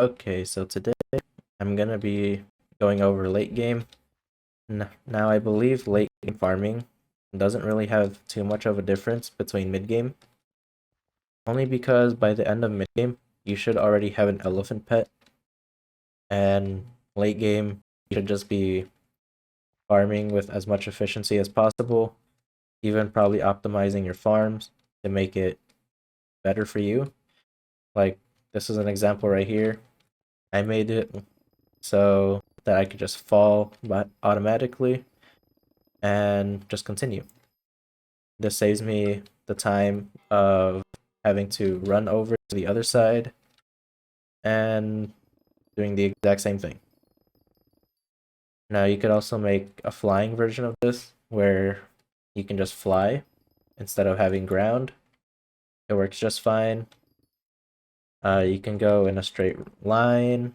Okay, so today I'm gonna be going over late game. Now I believe late game farming doesn't really have too much of a difference between mid game, only because by the end of mid game you should already have an elephant pet, and late game you should just be farming with as much efficiency as possible, even probably optimizing your farms to make it better for you. Like this is an example right here. I made it so that I could just fall automatically and just continue. This saves me the time of having to run over to the other side and doing the exact same thing. Now you could also make a flying version of this where you can just fly instead of having ground. It works just fine. You can go in a straight line.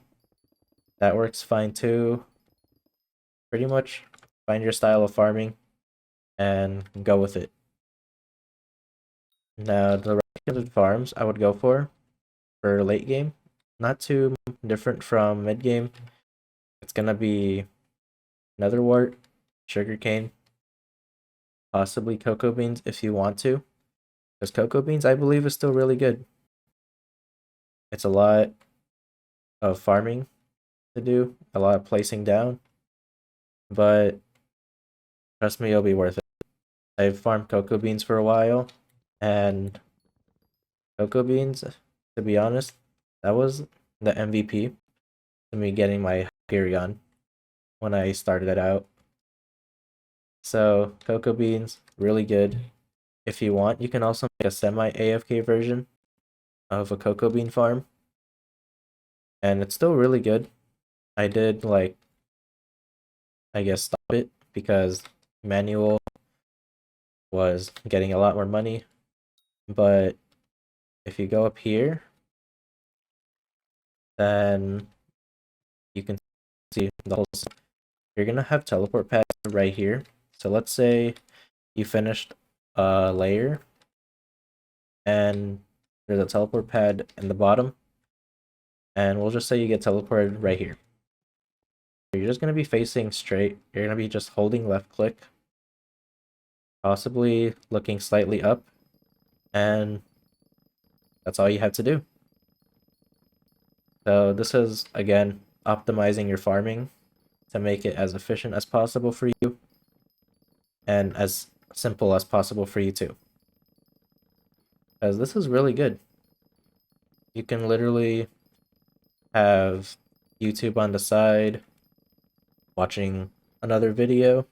That works fine too. Pretty much find your style of farming and go with it. Now, the recommended farms I would go for late game, not too different from mid game. It's gonna be netherwort, sugarcane, possibly cocoa beans if you want to, because cocoa beans I believe is still really good. It's a lot of farming to do, a lot of placing down, but trust me, it'll be worth it. I've farmed cocoa beans for a while, and cocoa beans, to be honest, that was the MVP to me getting my Hyperion when I started it out. So cocoa beans, really good. If you want, you can also make a semi-AFK version of a cocoa bean farm. And it's still really good. I did I guess stop it because manual was getting a lot more money. But if you go up here, then you can see the whole. You're gonna have teleport pads right here. So let's say you finished a layer and there's a teleport pad in the bottom, and we'll just say you get teleported right here. You're just going to be facing straight. You're going to be just holding left click, possibly looking slightly up, and that's all you have to do. So this is, again, optimizing your farming to make it as efficient as possible for you and as simple as possible for you too. Because this is really good. You can literally have YouTube on the side, watching another video,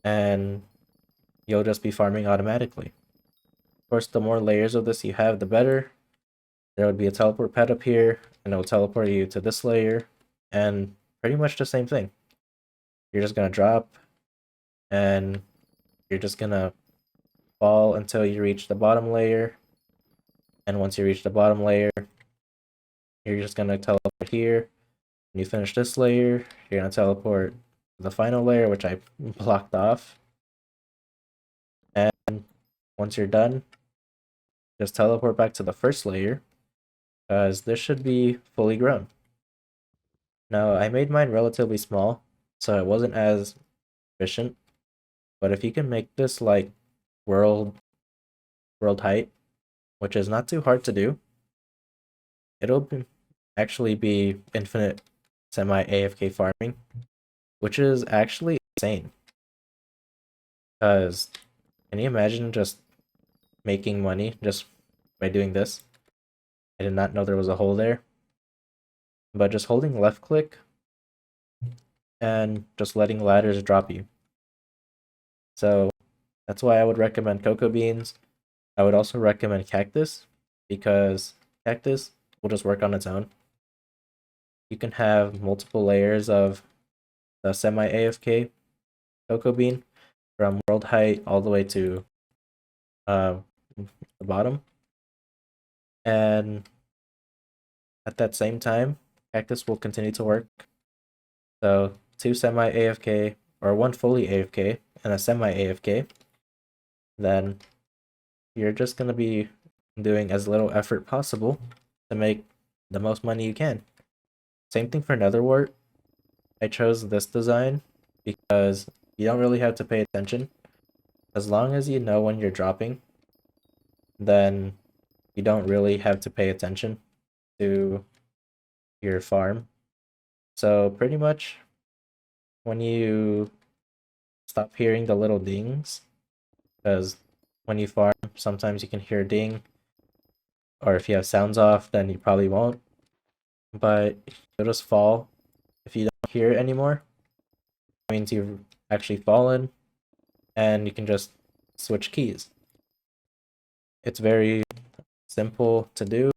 and you'll just be farming automatically. Of course, the more layers of this you have, the better. There would be a teleport pad up here, and it will teleport you to this layer, and pretty much the same thing. You're just gonna drop, and you're just gonna fall until you reach the bottom layer, and once you reach the bottom layer, you're just gonna teleport here. When you finish this layer, you're gonna teleport to the final layer, which I blocked off. And once you're done, just teleport back to the first layer, because this should be fully grown. Now, I made mine relatively small, so it wasn't as efficient, but if you can make this like world height, which is not too hard to do, it'll actually be infinite semi-AFK farming, which is actually insane. Because can you imagine just making money just by doing this? I did not know there was a hole there. But just holding left click and just letting ladders drop you. So that's why I would recommend cocoa beans. I would also recommend cactus, because cactus will just work on its own. You can have multiple layers of the semi-AFK cocoa bean from world height all the way to the bottom. And at that same time, cactus will continue to work. So 2 semi-AFK or 1 fully AFK and a semi-AFK, then you're just going to be doing as little effort possible to make the most money you can. Same thing for Netherwart. I chose this design because you don't really have to pay attention. As long as you know when you're dropping, then you don't really have to pay attention to your farm. So pretty much when you stop hearing the little dings, because when you farm, sometimes you can hear a ding, or if you have sounds off, then you probably won't. But you'll just fall. If you don't hear it anymore, it means you've actually fallen, and you can just switch keys. It's very simple to do.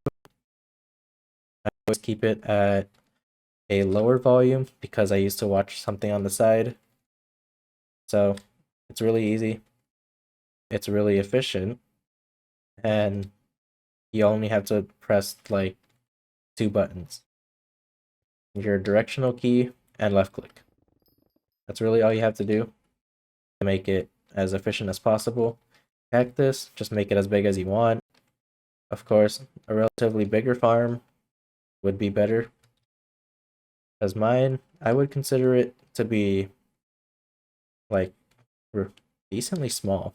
I always keep it at a lower volume because I used to watch something on the side. So it's really easy. It's really efficient. And you only have to press like 2 buttons. Your directional key and left click. That's really all you have to do to make it as efficient as possible. Cactus, just make it as big as you want. Of course, a relatively bigger farm would be better. As mine, I would consider it to be like decently small.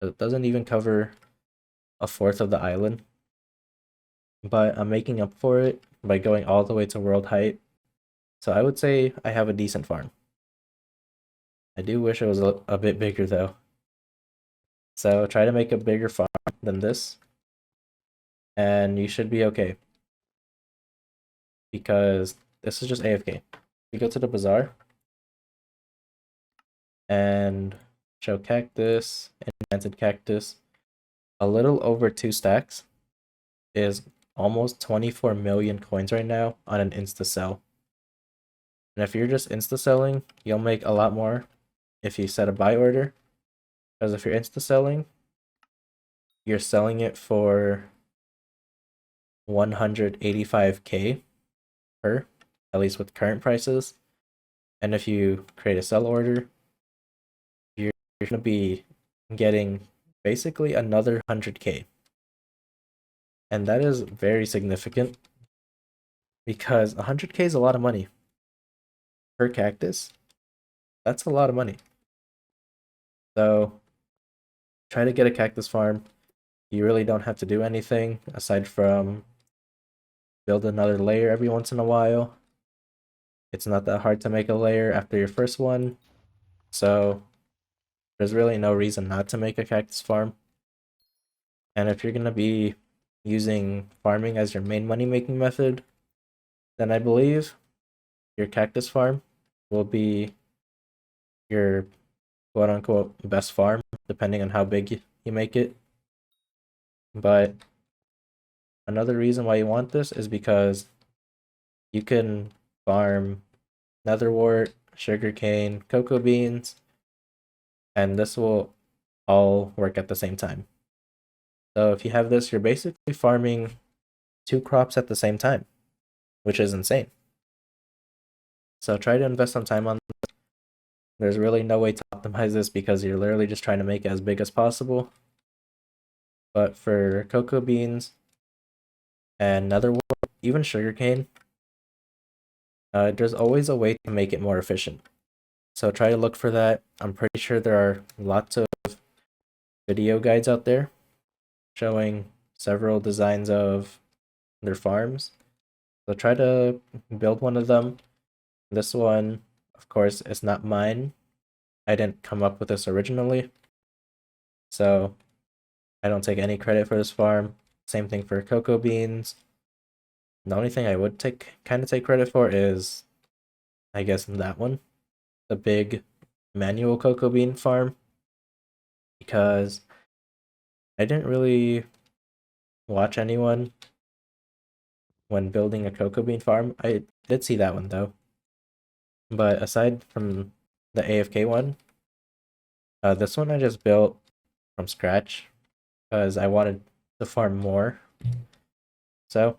It doesn't even cover a fourth of the island. But I'm making up for it by going all the way to world height. So I would say I have a decent farm. I do wish it was a bit bigger though. So try to make a bigger farm than this, and you should be okay. Because this is just AFK. You go to the bazaar and show cactus, enchanted cactus. A little over 2 stacks is almost 24 million coins right now on an insta sell. And if you're just insta selling, you'll make a lot more if you set a buy order. Because if you're insta selling, you're selling it for 185k per, at least with current prices. And if you create a sell order, you're going to be getting basically another 100k. And that is very significant because 100k is a lot of money per cactus. That's a lot of money. So try to get a cactus farm. You really don't have to do anything aside from build another layer every once in a while. It's not that hard to make a layer after your first one. So there's really no reason not to make a cactus farm. And if you're going to be using farming as your main money making method, then I believe your cactus farm will be your quote unquote best farm, depending on how big you make it. But another reason why you want this is because you can farm netherwort, sugarcane, cocoa beans, and this will all work at the same time. So if you have this, you're basically farming 2 crops at the same time, which is insane. So try to invest some time on this. There's really no way to optimize this because you're literally just trying to make it as big as possible. But for cocoa beans and netherwort, even sugarcane, there's always a way to make it more efficient. So try to look for that. I'm pretty sure there are lots of video guides out there showing several designs of their farms. So try to build one of them. This one, of course, is not mine. I didn't come up with this originally. So I don't take any credit for this farm. Same thing for cocoa beans. The only thing I would kind of take credit for is, I guess, that one. The big manual cocoa bean farm. Because I didn't really watch anyone when building a cocoa bean farm. I did see that one though. But aside from the AFK one, this one I just built from scratch because I wanted to farm more. So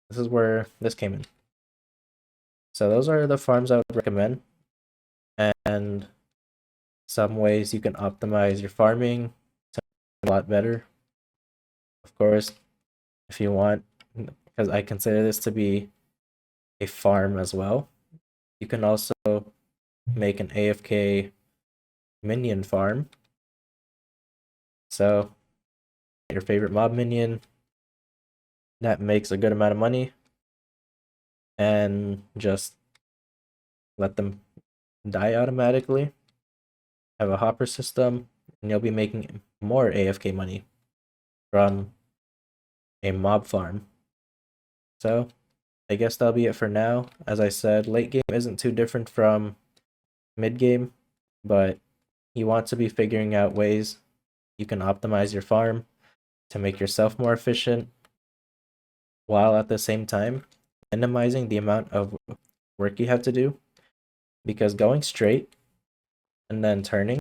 this is where this came in. So those are the farms I would recommend, and some ways you can optimize your farming to be a lot better. Of course, if you want, because I consider this to be a farm as well. You can also make an AFK minion farm. So your favorite mob minion that makes a good amount of money and just let them die automatically. Have a hopper system, and you'll be making more AFK money from a mob farm. So I guess that'll be it for now. As I said, late game isn't too different from mid game, but you want to be figuring out ways you can optimize your farm to make yourself more efficient, while at the same time minimizing the amount of work you have to do, because going straight and then turning,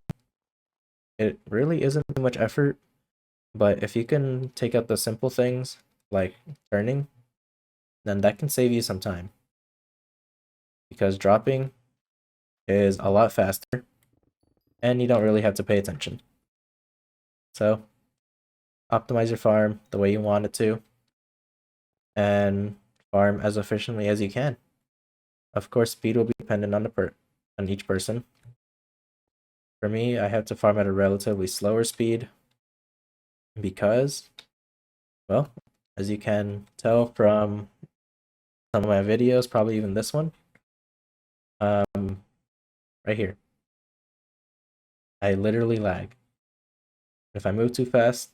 it really isn't too much effort. But if you can take out the simple things like turning, then that can save you some time, because dropping is a lot faster and you don't really have to pay attention. So optimize your farm the way you want it to and farm as efficiently as you can. Of course, speed will be dependent on each person. For me, I have to farm at a relatively slower speed because, well, as you can tell from some of my videos, probably even this one, right here, I literally lag. If I move too fast,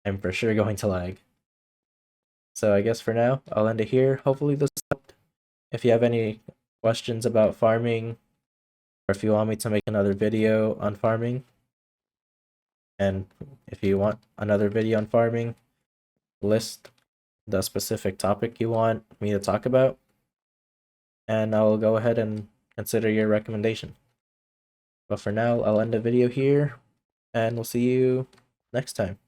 I'm for sure going to lag. So I guess for now, I'll end it here. Hopefully this helped. If you have any questions about farming, or if you want me to make another video on farming, and if you want another video on farming, list the specific topic you want me to talk about, and I'll go ahead and consider your recommendation. But for now, I'll end the video here, and we'll see you next time.